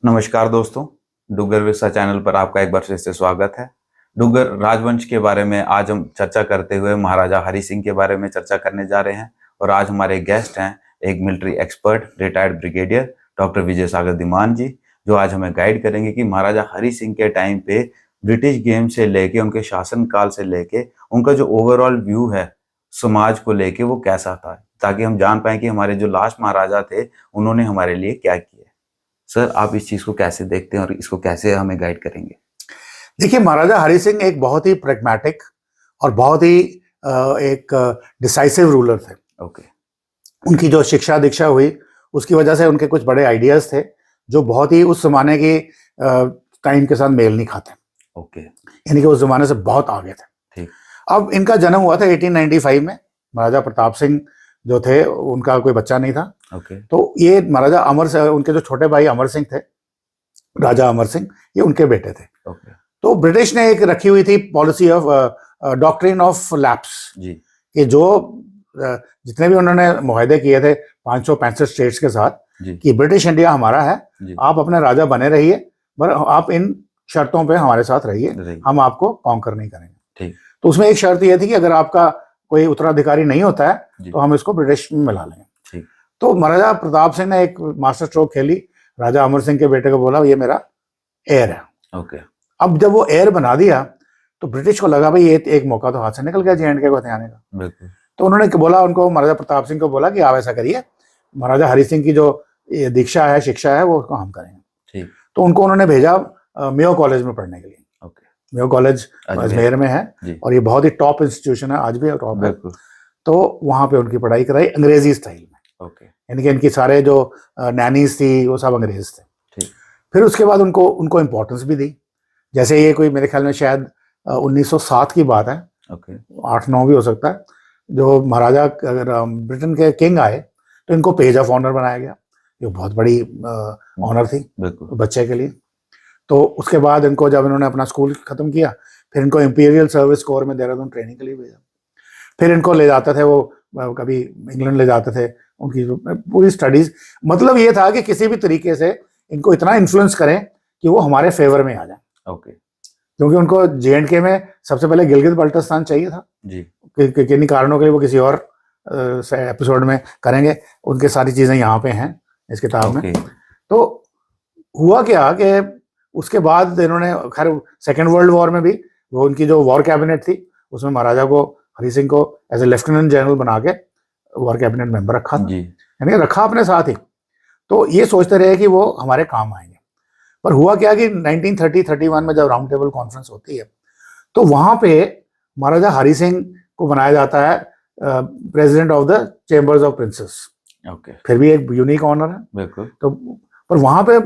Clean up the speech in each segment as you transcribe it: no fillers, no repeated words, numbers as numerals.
नमस्कार दोस्तों, डुग्गर विरसा चैनल पर आपका एक बार फिर से स्वागत है। डुग्गर राजवंश के बारे में आज हम चर्चा करते हुए महाराजा हरि सिंह के बारे में चर्चा करने जा रहे हैं। और आज हमारे गेस्ट हैं एक military expert, retired brigadier doctor Vijay Sagar Dhiman ji, जो आज हमें गाइड करेंगे कि महाराजा हरि सिंह के टाइम पे ब्रिटिश गेम से लेके, उनके शासन काल से लेके, उनका जो ओवरऑल व्यू है समाज को लेके वो कैसा था, ताकि हम जान पाए कि हमारे जो लास्ट महाराजा थे उन्होंने हमारे लिए क्या किया। सर, आप इस चीज को कैसे देखते हैं और इसको कैसे हमें गाइड करेंगे? देखिए, महाराजा हरि सिंह एक बहुत ही प्रैग्मेटिक और बहुत ही एक डिसाइसिव रूलर थे। ओके। उनकी जो शिक्षा दीक्षा हुई उसकी वजह से उनके कुछ बड़े आइडियाज थे जो बहुत ही उस जमाने की टाइम के साथ मेल नहीं खाते। ओके। यानी कि उस जमाने से बहुत आगे थे। ठीक। अब इनका जन्म हुआ था 1895 में। महाराजा प्रताप सिंह जो थे उनका कोई बच्चा नहीं था। ओके। तो ये महाराजा अमर सिंह, उनके जो छोटे भाई अमर सिंह थे, राजा अमर सिंह, ये उनके बेटे थे। ओके। तो ब्रिटिश ने एक रखी हुई थी policy of doctrine of lapse जी। कि जो जितने भी उन्होंने मुआहदे किए थे 565 स्टेट्स के साथ जी। कि ब्रिटिश इंडिया हमारा है, जी। आप अपने राजा बने रहिए, पर आप इन शर्तों पे हमारे साथ रहिए, हम आपको कॉन्कर नहीं करेंगे। ठीक। तो उसमें एक शर्त यह थी कि अगर आपका कोई उत्तराधिकारी नहीं होता है तो हम इसको ब्रिटिश में मिला लेंगे। ठीक। तो महाराजा प्रताप सिंह ने एक मास्टर स्ट्रोक खेली, राजा अमर सिंह के बेटे को बोला ये मेरा एयर है। ओके। अब जब वो एयर बना दिया तो ब्रिटिश को लगा भाई ये एक मौका तो हाथ से निकल गया J&K को हथियाने का। बिल्कुल। तो उन्होंने बोला उनको, महाराजा प्रताप सिंह को बोला कि आप ऐसा करिए, महाराजा हरि सिंह की जो दीक्षा है, शिक्षा है, वो उसको हम करेंगे। ठीक। तो उनको उन्होंने भेजा मेयो कॉलेज में पढ़ने के लिए। ओके। मेयो कॉलेज अजमेर में है और ये बहुत ही टॉप इंस्टीट्यूशन है, आज भी टॉप है। तो वहां पे उनकी पढ़ाई कराई अंग्रेजी स्टाइल में। ओके। यानी कि इनकी सारे जो नैनीज थी वो सब अंग्रेज थे। ठीक। फिर उसके बाद उनको इम्पोर्टेंस भी दी। जैसे ये कोई मेरे ख्याल में शायद 1907 की बात है। ओके। 8-9 भी हो सकता है। जो महाराजा अगर ब्रिटेन के किंग आए तो इनको पेज ऑफ ऑनर बनाया गया। ये बहुत बड़ी ऑनर थी बच्चे के लिए। तो उसके बाद इनको जब इन्होंने अपना स्कूल खत्म किया, फिर इनको इंपीरियल सर्विस कोर में देहरादून ट्रेनिंग के लिए भेजा। फिर इनको ले जाते थे, वो कभी इंग्लैंड ले जाते थे, उनकी पूरी स्टडीज। मतलब ये था कि किसी भी तरीके से इनको इतना इन्फ्लुएंस करें कि वो हमारे फेवर में आ जाए। ओके। क्योंकि उनको J&K में सबसे पहले गिलगित बाल्टिस्तान चाहिए था जी। किन्हीं कारणों के लिए वो किसी और एपिसोड में करेंगे, उनके सारी चीजें यहाँ पे हैं इस किताब में। तो हुआ क्या कि उसके बाद इन्होंने, खैर सेकेंड वर्ल्ड वॉर में भी वो उनकी जो वॉर कैबिनेट थी उसमें महाराजा को, हरि सिंह को एज ए लेफ्टिनेंट जनरल बना के वॉर कैबिनेट मेंबर रखा था, यानी रखा अपने साथ ही। तो ये सोचते रहे कि वो हमारे काम आएंगे। पर हुआ क्या कि 1930-31 में जब राउंड टेबल कॉन्फ्रेंस होती है तो वहां पे महाराजा हरि सिंह को बनाया जाता है president of the chambers of princess. Okay. फिर भी एक यूनिक ऑनर है। बिल्कुल। तो पर वहां पे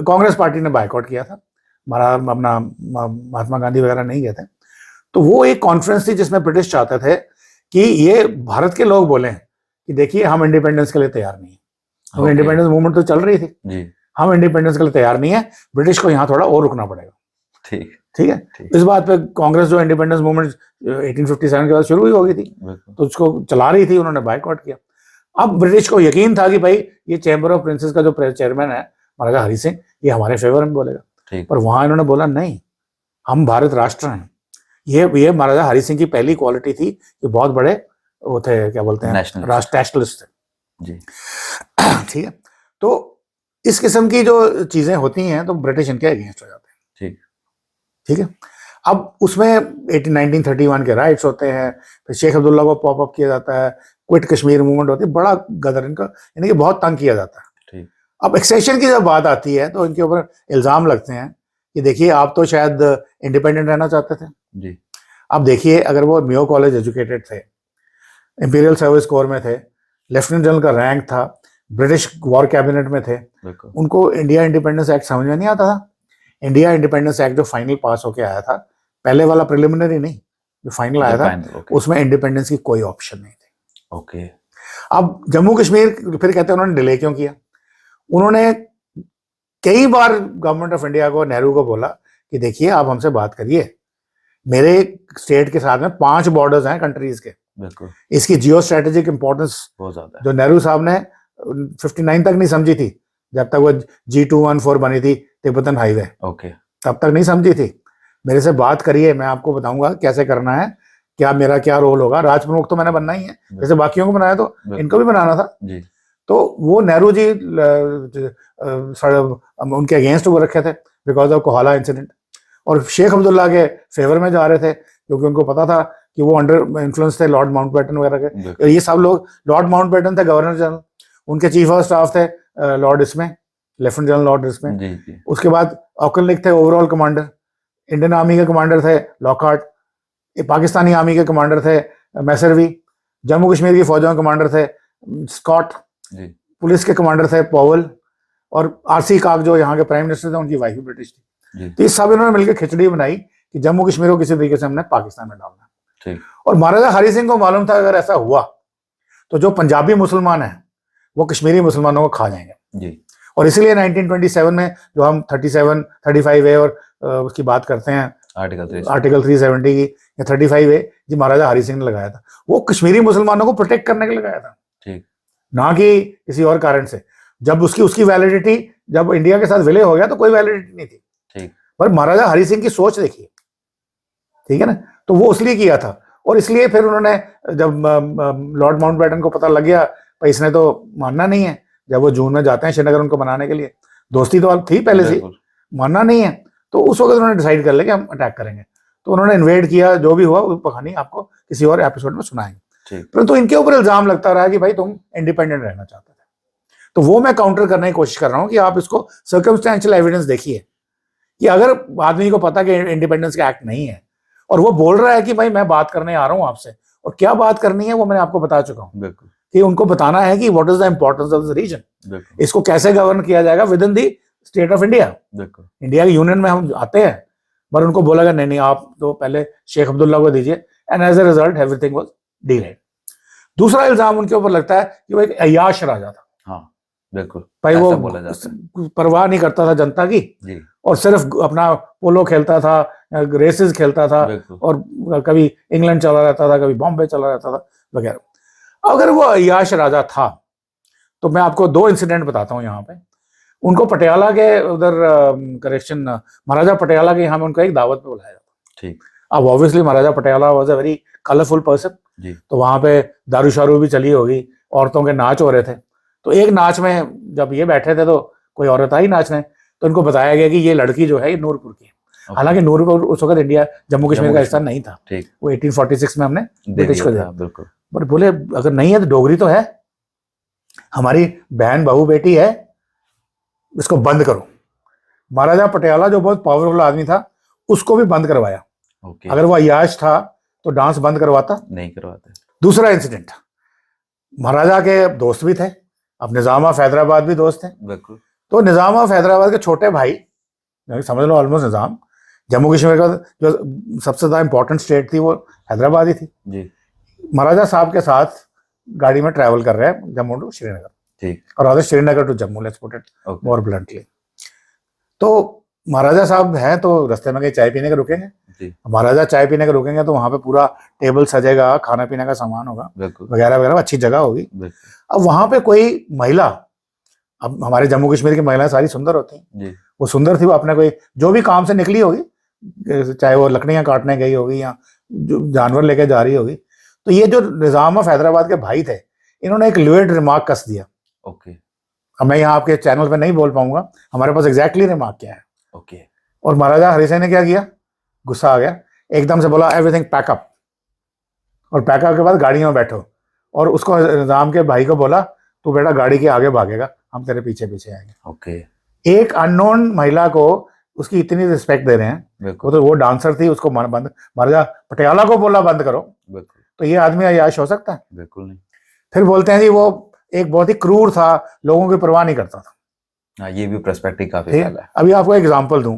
कांग्रेस पार्टी ने बायकॉट किया था, अपना महात्मा गांधी वगैरह नहीं गए थे। तो वो एक कॉन्फ्रेंस थी जिसमें ब्रिटिश चाहते थे कि ये भारत के लोग बोलें कि देखिए हम इंडिपेंडेंस के लिए तैयार नहीं है, क्योंकि इंडिपेंडेंस मूवमेंट तो चल रही थी जी। हम इंडिपेंडेंस के लिए तैयार नहीं है, ब्रिटिश को यहाँ थोड़ा और रुकना पड़ेगा। ठीक है। इस बात पे कांग्रेस जो इंडिपेंडेंस मूवमेंट 1857 के बाद शुरू ही हो गई थी तो उसको चला रही थी, उन्होंने बायकॉट किया। अब ब्रिटिश को यकीन था कि भाई ये चैम्बर ऑफ प्रिंसेस का जो चेयरमैन है महाराजा हरि सिंह, ये हमारे फेवर में बोलेगा। पर वहां इन्होंने बोला नहीं, हम भारत राष्ट्र हैं। ये महाराजा हरि सिंह की पहली क्वालिटी थी कि बहुत बड़े वो थे, क्या बोलते हैं, नेशनलिस्ट थे जी। ठीक है। तो इस किस्म की जो चीजें होती हैं तो ब्रिटिश इनके अगेंस्ट हो जाते हैं। ठीक है। अब उसमें 1931 के राइट्स होते हैं, फिर शेख अब्दुल्ला को पॉप अप किया जाता है, क्विट कश्मीर मूवमेंट होती है, बड़ा गदर इनका, यानी कि बहुत तंग किया जाता है। अब एक्सेशन की जब बात आती है तो इनके ऊपर इल्जाम लगते हैं कि देखिए आप तो शायद इंडिपेंडेंट रहना चाहते थे जी। अब देखिए, अगर वो मेयो कॉलेज एजुकेटेड थे, इंपीरियल सर्विस कोर में थे, लेफ्टिनेंट जनरल का रैंक था, ब्रिटिश वॉर कैबिनेट में थे, उनको इंडिया इंडिपेंडेंस एक्ट समझ में नहीं आता था। इंडिया इंडिपेंडेंस एक्ट जो फाइनल पास होके आया था, पहले वाला प्रिलिमिनरी नहीं, जो फाइनल आया था, उसमें इंडिपेंडेंस की कोई ऑप्शन नहीं थी। ओके। अब जम्मू कश्मीर फिर कहते हैं उन्होंने डिले क्यों किया। उन्होंने कई बार गवर्नमेंट ऑफ इंडिया को, नेहरू को बोला कि देखिए आप हमसे बात करिए, मेरे स्टेट के साथ में 5 बॉर्डर्स हैं कंट्रीज के, इसकी जियो स्ट्रेटेजिक इंपॉर्टेंस बहुत ज्यादा है, जो नेहरू साहब ने 59 तक नहीं समझी थी, जब तक वो G214 बनी थी, तिब्बतन हाईवे, ओके। तब तक नहीं समझी थी। मेरे से बात करिए, मैं आपको बताऊंगा कैसे करना है, क्या मेरा क्या रोल होगा। राज प्रमुख तो मैंने बनना ही है, जैसे बाकियों को बनाया तो इनको भी बनाना था जी। तो वो नेहरू जी उनके अगेंस्ट वो रखे थे बिकॉज ऑफ कोहाला इंसिडेंट, और शेख अब्दुल्ला के फेवर में जा रहे थे क्योंकि उनको पता था कि वो अंडर इन्फ्लुएंस थे लॉर्ड माउंटबेटन वगैरह के। ये सब लोग, लॉर्ड माउंटबेटन थे गवर्नर जनरल, उनके चीफ ऑफ स्टाफ थे लॉर्ड इसमें, लेफ्टिनेंट जनरल लॉर्ड इसमें। उसके बाद ऑकलनिक थे ओवरऑल कमांडर, इंडियन आर्मी के कमांडर थे लॉकहार्ट, पाकिस्तानी आर्मी के कमांडर थे मैसरवी, जम्मू कश्मीर की फौजों के कमांडर थे स्कॉट, पुलिस के कमांडर थे पॉवल, और आरसी काक जो यहाँ के प्राइम मिनिस्टर थे उनकी वाइफ भी ब्रिटिश थी। तो ये सब इन्होंने मिलकर खिचड़ी बनाई कि जम्मू कश्मीर को किसी तरीके से हमने पाकिस्तान में डालना। और महाराजा हरि सिंह को मालूम था अगर ऐसा हुआ तो जो पंजाबी मुसलमान हैं वो कश्मीरी मुसलमानों को खा जाएंगे। और इसलिए 1927 में जो हम 37, 35A और उसकी बात करते हैं आर्टिकल 370 की या 35A जी महाराजा हरि सिंह ने लगाया था, वो कश्मीरी मुसलमानों को प्रोटेक्ट करने के लिए लगाया था, ना कि किसी और कारण से। जब उसकी वैलिडिटी जब इंडिया के साथ विलय हो गया तो कोई वैलिडिटी नहीं थी, पर महाराजा हरि सिंह की सोच देखिए, ठीक है ना। तो वो इसलिए किया था, और इसलिए फिर उन्होंने जब लॉर्ड माउंटबेटन को पता लग गया भाई इसने तो मानना नहीं है, जब वो जून में जाते हैं श्रीनगर उनको मनाने के लिए, दोस्ती तो थी पहले से, मानना नहीं है, तो उस वक्त उन्होंने डिसाइड कर लिया कि हम अटैक करेंगे। तो उन्होंने इन्वेड किया, जो भी हुआ वो कहानी आपको किसी और एपिसोड में सुनाएंगे। परंतु इनके ऊपर इल्जाम लगता रहा कि भाई तुम इंडिपेंडेंट रहना चाहते थे, तो वो मैं काउंटर करने की कोशिश कर रहा हूँ कि आप इसको सर्कमस्टेंशियल एविडेंस देखिए कि अगर आदमी को पता कि इंडिपेंडेंस का एक्ट नहीं है और वो बोल रहा है कि भाई मैं बात करने आ रहा हूँ आपसे, और क्या बात करनी है वो मैंने आपको बता चुका हूँ कि उनको बताना है कि what is the importance of this region, इसको कैसे गवर्न किया जाएगा within the state of India. India के यूनियन में हम आते हैं, पर उनको बोला गया नहीं आप तो पहले शेख अब्दुल्ला को दीजिए, and as a result everything was delayed. दूसरा इल्जाम उनके ऊपर लगता है कि वो एक अय्याश राजा था। हाँ बिल्कुल, भाई वो परवाह नहीं करता था जनता की जी, और सिर्फ अपना पोलो खेलता था, रेसेस खेलता था, और कभी इंग्लैंड चला रहता था, कभी बॉम्बे चला रहता था वगैरह। अगर वो अय्याश राजा था तो मैं आपको 2 इंसिडेंट बताता हूँ यहाँ पे। उनको पटियाला के उधर करेक्शन महाराजा पटियाला के यहाँ में उनको एक दावत पे बुलाया जाता। ठीक। अब obviously Maharaja Patiala was a very colourful person, तो वहां पे दारू शारू भी चली होगी, औरतों के नाच हो रहे थे। तो एक नाच में जब ये बैठे थे तो कोई औरत आई नाचने, तो इनको बताया गया कि ये लड़की जो है ये नूरपुर की है। हालांकि नूरपुर उस वक्त इंडिया जम्मू कश्मीर का हिस्सा नहीं था, वो 1846 में हमने ब्रिटिश को दिया। बिल्कुल। पर बोले अगर नहीं है तो डोगरी तो है, हमारी बहन बहू बेटी है, इसको बंद करो। महाराजा पटियाला जो बहुत पावरफुल आदमी था उसको भी बंद करवाया। अगर वो अय्याश था तो डांस बंद करवाता नहीं करवाते। दूसरा इंसिडेंट, महाराजा के दोस्त भी थे, अब निजाम ऑफ हैदराबाद भी दोस्त थे। तो निजाम ऑफ हैदराबाद के छोटे भाई, समझ लो ऑलमोस्ट निजाम, जम्मू कश्मीर का जो सबसे ज्यादा इंपॉर्टेंट स्टेट थी वो हैदराबाद ही थी जी। महाराजा साहब के साथ गाड़ी में ट्रैवल कर रहे हैं जम्मू टू श्रीनगर, ठीक, और other Srinagar to Jammu, let's put it more bluntly. तो महाराजा साहब हैं तो रास्ते में कहीं चाय पीने के रुकेंगे, महाराजा चाय पीने के रुकेंगे तो वहां पे पूरा टेबल सजेगा, खाना पीने का सामान होगा वगैरह वगैरह, अच्छी जगह होगी। अब वहां पे कोई महिला, अब हमारे जम्मू कश्मीर की महिलाएं सारी सुंदर होती हैं, वो सुंदर थी, वो अपने कोई जो भी काम से निकली होगी, चाहे वो लकड़ियां काटने गई होगी या जानवर लेके जा रही होगी। तो ये जो निजाम ऑफ हैदराबाद के भाई थे, इन्होंने एक लुएड रिमार्क कस दिया। ओके। अब मैं यहाँ आपके चैनल पे नहीं बोल पाऊंगा, हमारे पास एग्जैक्टली रिमार्क क्या है। ओके। और महाराजा हरि सिंह ने क्या किया, गुस्सा आ गया, एकदम से बोला एवरीथिंग पैकअप, और पैकअप के बाद गाड़ियों में बैठो, और उसको निजाम के भाई को बोला तू बेटा गाड़ी के आगे भागेगा, हम तेरे पीछे पीछे आएंगे। ओके। एक अननोन महिला को उसकी इतनी रिस्पेक्ट दे रहे हैं, वो तो वो डांसर थी, उसको बंद, महाराजा पटियाला को बोला बंद करो, तो ये आदमी अय्याश हो सकता है? बिल्कुल नहीं। फिर बोलते हैं जी वो एक बहुत ही क्रूर था, लोगों की परवाह नहीं करता था। ये भी पर्सपेक्टिव काफी है। अभी आपको एग्जांपल दूं,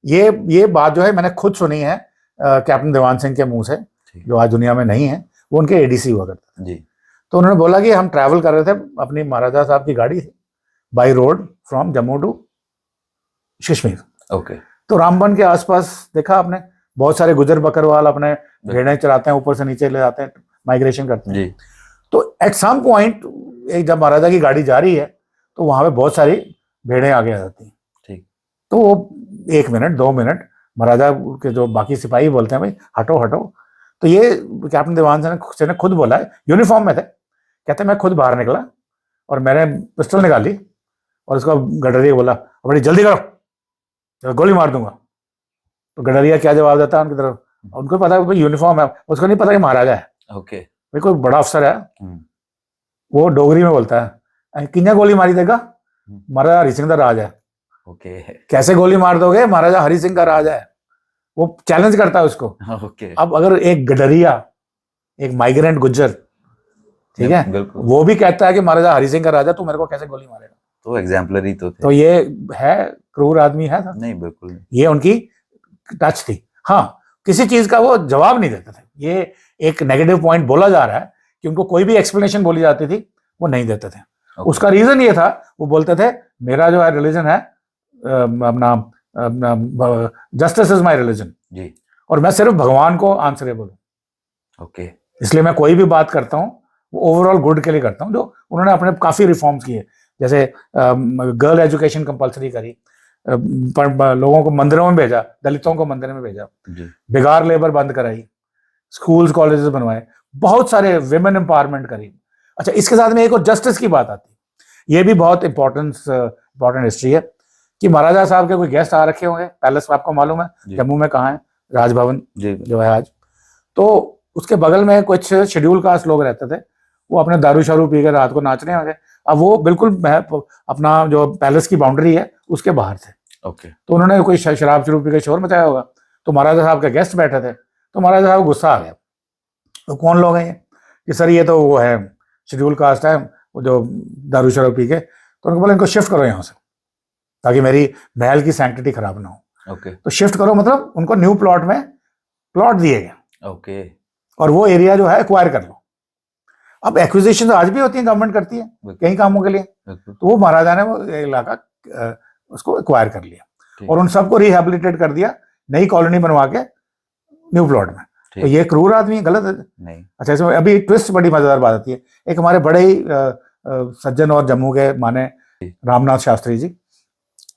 ये बात जो है मैंने खुद सुनी है कैप्टन देवान सिंह के मुंह से, जो आज दुनिया में नहीं है, वो उनके एडीसी हुआ करते जी। तो उन्होंने बोला कि हम ट्रैवल कर रहे थे, अपनी महाराजा साहब की गाड़ी थी, by road from Jammu to Kashmir. Okay. तो रामबन के आसपास देखा आपने, बहुत सारे गुजर बकरवाल अपने भेड़ें चलाते हैं, ऊपर से नीचे ले जाते हैं, माइग्रेशन करते हैं जी। तो एट सम पॉइंट जब महाराजा की गाड़ी जा रही है तो वहां पे बहुत सारी भेड़ें आगे आ जाती हैं। ठीक। तो वो 1 मिनट 2 मिनट महाराजा के जो बाकी सिपाही बोलते हैं भाई हटो हटो। तो ये कैप्टन दीवान सिंह ने खुद बोला है, यूनिफॉर्म में थे, कहते मैं खुद बाहर निकला और मैंने पिस्टल निकाली और उसको गडरिया बोला बड़ी जल्दी करो, तो गोली मार दूंगा। तो गडरिया क्या जवाब देता है उनकी तरफ, उनको पता है यूनिफॉर्म है, उसको नहीं पता कि महाराजा है, ओके। भाई कोई बड़ा अफसर है। वो डोगरी में बोलता है किन्या गोली मारी देगा, महाराजा हरि सिंह का राज है। ओके। कैसे गोली मार दोगे, महाराजा हरि सिंह का राज है। वो चैलेंज करता है उसको। ओके। अब अगर एक गडरिया, एक माइग्रेंट गुज्जर, ठीक है, बिल्कुल, वो भी कहता है कि महाराजा हरि सिंह का राजा, तू मेरे को कैसे गोली मारेगा? तो एग्जाम्पलरी तो थे। तो ये है क्रूर आदमी है था? नहीं, बिल्कुल नहीं। ये उनकी टच थी। हाँ, किसी चीज का वो जवाब नहीं देते थे। ये एक नेगेटिव पॉइंट बोला जा रहा है कि उनको कोई भी एक्सप्लेनेशन बोली जाती थी वो नहीं देते थे। उसका रीजन ये था, वो बोलते थे मेरा जो है रिलीजन है अपना जस्टिस इज माय रिलीजन जी, और मैं सिर्फ भगवान को आंसरेबल हूँ। ओके। इसलिए मैं कोई भी बात करता हूँ वो ओवरऑल गुड के लिए करता हूँ। जो उन्होंने अपने काफी रिफॉर्म्स किए, जैसे गर्ल एजुकेशन कंपलसरी करी, लोगों को मंदिरों में भेजा, दलितों को मंदिर में भेजा, बेगार लेबर बंद कराई, स्कूल्स कॉलेजेस बनवाए, बहुत सारे विमेन एम्पावरमेंट करी। अच्छा, इसके साथ में एक और जस्टिस की बात आती है, ये भी बहुत इंपॉर्टेंट हिस्ट्री है कि महाराजा साहब के कोई गेस्ट आ रखे होंगे पैलेस, आपको मालूम है जम्मू में कहाँ है, राजभवन जो है आज। तो उसके बगल में कुछ शेड्यूल कास्ट लोग रहते थे, वो अपने दारू शारू पी के रात को नाच रहे होंगे। अब वो बिल्कुल अपना जो पैलेस की बाउंड्री है उसके बाहर थे। ओके। तो उन्होंने कोई शराब शुरू पी के शोर मचाया होगा, तो महाराजा साहब के गेस्ट बैठे थे, तो महाराजा साहब को गुस्सा आ गया। तो कौन लोग हैं ये? कि सर ये तो वो है शेड्यूल कास्ट है, वो जो दारू शराब पी के। तो उनको बोला इनको शिफ्ट करो यहाँ से, ताकि मेरी महल की सैंक्टिटी खराब ना हो। ओके। तो शिफ्ट करो मतलब उनको न्यू प्लॉट में प्लॉट दिए गए। ओके। और वो एरिया जो है एक्वायर कर लो। अब एक्विजिशन तो आज भी होती है, गवर्नमेंट करती है कई कामों के लिए। तो वो महाराजा ने वो इलाका उसको एक्वायर कर लिया और उन सबको रिहेबिलिटेट कर दिया, नई कॉलोनी बनवा के न्यू प्लॉट में। तो ये क्रूर आदमी गलत है नहीं। अच्छा, इसमें अभी ट्विस्ट बड़ी मजेदार बात आती है। एक हमारे बड़े ही सज्जन और जम्मू के माने रामनाथ शास्त्री जी,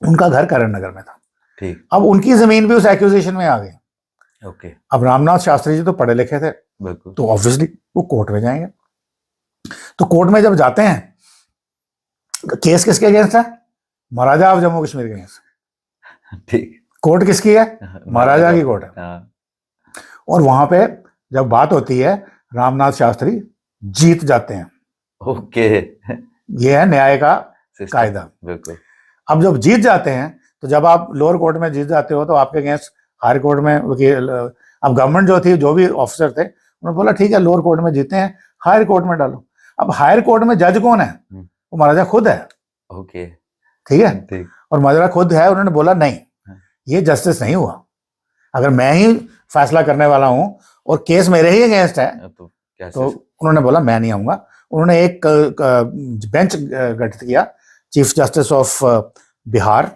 उनका घर करण नगर में था। ठीक। अब उनकी जमीन भी उस एक्विजिशन में आ गई। ओके। अब रामनाथ शास्त्री जी तो पढ़े लिखे थे, बिल्कुल, तो ऑब्वियसली वो कोर्ट में जाएंगे। तो कोर्ट में जब जाते हैं, केस किसके अगेंस्ट है? महाराजा ऑफ जम्मू कश्मीर के अगेंस्ट। ठीक। कोर्ट किसकी है? महाराजा की कोर्ट है। और वहां पे जब बात होती है, रामनाथ शास्त्री जीत जाते हैं। ओके। ये है न्याय का कायदा। बिल्कुल। अब जब जीत जाते हैं, तो जब आप लोअर कोर्ट में जीत जाते हो तो आपके अगेंस्ट हायर कोर्ट में वकील, अब गवर्नमेंट जो थी, जो भी ऑफिसर थे, उन्होंने बोला ठीक है लोअर कोर्ट में जीते हैं, हायर कोर्ट में डालो। अब हायर कोर्ट में जज कौन है? वो महाराजा खुद है। ओके। ठीक है। और महाराजा खुद है। उन्होंने बोला नहीं, ये जस्टिस नहीं हुआ। अगर मैं ही फैसला करने वाला हूं और केस मेरे ही अगेंस्ट है, तो उन्होंने बोला मैं नहीं आऊंगा। उन्होंने एक बेंच गठित किया, चीफ जस्टिस ऑफ बिहार,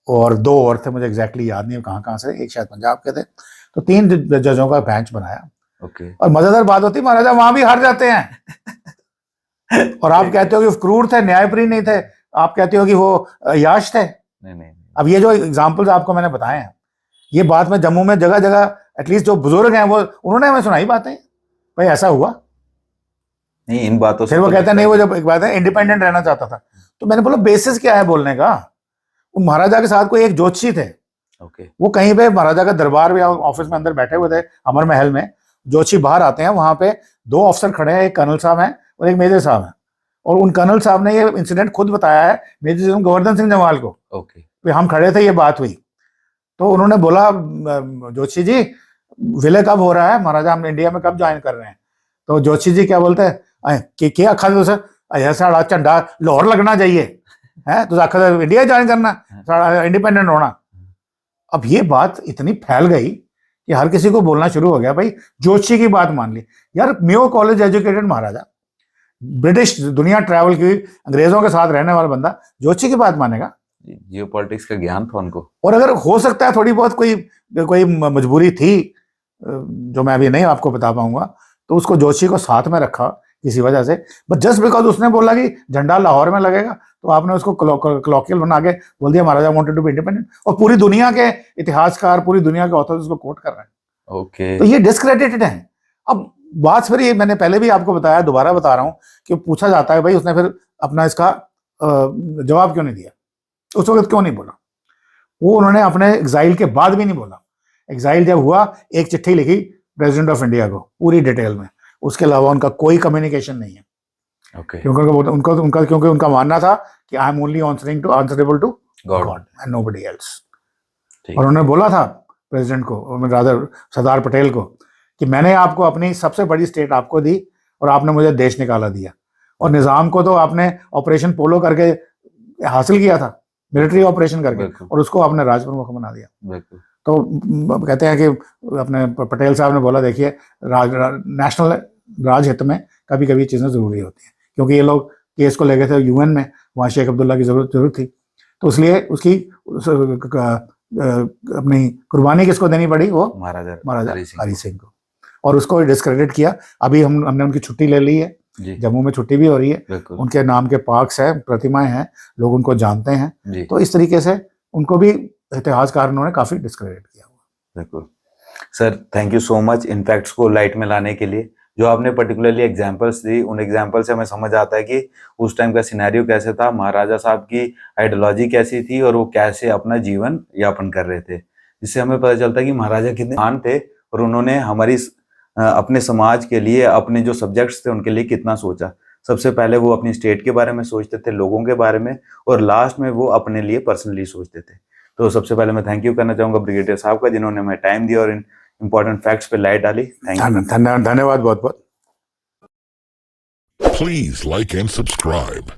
और 2 और थे, मुझे एग्जैक्टली याद नहीं कहाँ से, एक शायद पंजाब के थे। तो 3 जजों का बेंच बनाया। ओके। और मजेदार बात होती, महाराजा वहां भी हार जाते हैं। और आप कहते हो कि क्रूर थे, न्यायप्रिय नहीं थे, आप कहते हो कि वो याश थे। नहीं। अब ये जो एग्जाम्पल्स आपको मैंने बताए हैं, ये बात में जम्मू में जगह जगह एटलीस्ट जो बुजुर्ग हैं वो उन्होंने हमें सुनाई बातें, भाई ऐसा हुआ नहीं इन बातों से। फिर वो कहते हैं नहीं, वो जब एक बात है इंडिपेंडेंट रहना चाहता था। तो मैंने बोला बेसिस क्या है बोलने का? महाराजा के साथ कोई एक ज्योतिषी थे। ओके। वो कहीं पे महाराजा का दरबार में ऑफिस में अंदर बैठे हुए थे, अमर महल में। ज्योतिषी बाहर आते हैं, वहां पे 2 अफसर खड़े हैं, एक कर्नल साहब हैं और एक मेजर साहब हैं। और उन कर्नल साहब ने ये इंसिडेंट खुद बताया है मेजर गोवर्धन सिंह जमाल को। ओके। हम खड़े थे, ये बात हुई। तो उन्होंने बोला ज्योतिषी जी विलय कब हो रहा है, महाराजा हम इंडिया में कब ज्वाइन कर रहे हैं? तो ज्योतिषी जी क्या बोलते हैं कि क्या आखा साड़ा झंडा लाहौर लगना चाहिए है, तो आखा इंडिया ज्वाइन करना, साड़ा इंडिपेंडेंट होना। अब ये बात इतनी फैल गई कि हर किसी को बोलना शुरू हो गया, भाई ज्योतिषी की बात मान ली। यार मेयो कॉलेज एजुकेटेड महाराजा, ब्रिटिश दुनिया ट्रैवल की, अंग्रेजों के साथ रहने वाला बंदा ज्योतिषी की बात मानेगा? जियोपॉलिटिक्स का ज्ञान था उनको। और अगर हो सकता है थोड़ी बहुत कोई मजबूरी थी जो मैं अभी नहीं आपको बता पाऊंगा, तो उसको ज्योतिषी को साथ में रखा किसी वजह से, बट जस्ट बिकॉज उसने बोला कि झंडा लाहौर में लगेगा तो आपने उसको क्लॉकियल बना के बोल दिया महाराजा वांटेड टू बी इंडिपेंडेंट, और पूरी दुनिया के इतिहासकार, पूरी दुनिया के ऑथर्स उसको कोट कर रहे हैं। ओके। तो ये डिस्क्रेडिटेड है। अब बात फिर ये मैंने पहले भी आपको बताया, दोबारा बता रहा हूं कि पूछा जाता है भाई उसने फिर अपना इसका जवाब क्यों नहीं दिया, उस वक्त क्यों नहीं बोला। वो उन्होंने अपने एग्जाइल के बाद भी नहीं बोला। एग्जाइल जब हुआ एक चिट्ठी लिखी प्रेसिडेंट ऑफ इंडिया को पूरी डिटेल में, उसके अलावा उनका कोई कम्युनिकेशन नहीं है। ओके। क्योंकि उनका मानना था कि I am only answerable to God and nobody else. और उन्होंने बोला था प्रेसिडेंट को, रादर सरदार पटेल को, कि मैंने आपको अपनी सबसे बड़ी स्टेट आपको दी और आपने मुझे देश निकाला दिया, और निज़ाम को तो आपने ऑपरेशन पोलो करके हासिल किया था, मिलिट्री ऑपरेशन करके, और उसको आपने राज प्रमुख बना दिया। तो कहते हैं कि अपने पटेल साहब ने बोला देखिए नेशनल राजहित में कभी कभी चीज़ें ज़रूरी होती हैं, क्योंकि ये लोग केस को ले गए थे यूएन में, वहाँ शेख अब्दुल्ला की जरूरत थी, तो इसलिए उसकी अपनी कुर्बानी किसको देनी पड़ी, वो महाराजा हरि सिंह को, और उसको डिस्क्रेडिट किया। अभी हमने उनकी छुट्टी ले ली है, जम्मू में छुट्टी भी हो रही है, उनके नाम के पार्क्स हैं, प्रतिमाएं हैं, लोग उनको जानते हैं। तो इस तरीके से उनको भी इतिहासकारों ने काफी डिस्क्रेडिट किया हुआ। बिल्कुल sir, thank you so much in facts को लाइट में लाने के लिए। जो आपने पर्टिकुलरली एग्जांपल्स दी, उन एग्जांपल से हमें समझ आता है कि उस टाइम का सिनेरियो कैसे था, महाराजा साहब की आइडियोलॉजी कैसी थी और वो कैसे अपना जीवन यापन कर रहे थे, जिससे हमें पता चलता है कि महाराजा कितने महान थे और उन्होंने हमारी अपने समाज के लिए, अपने जो सब्जेक्ट्स थे उनके लिए कितना सोचा। सबसे पहले वो अपनी स्टेट के बारे में सोचते थे, लोगों के बारे में, और लास्ट में वो अपने लिए पर्सनली सोचते थे। तो सबसे पहले मैं थैंक यू करना चाहूंगा ब्रिगेडियर साहब का, जिन्होंने हमें टाइम दिया और इन इंपॉर्टेंट फैक्ट्स पे लाइट डाली। थैंक यू, धन्यवाद बहुत बहुत। Please like and subscribe.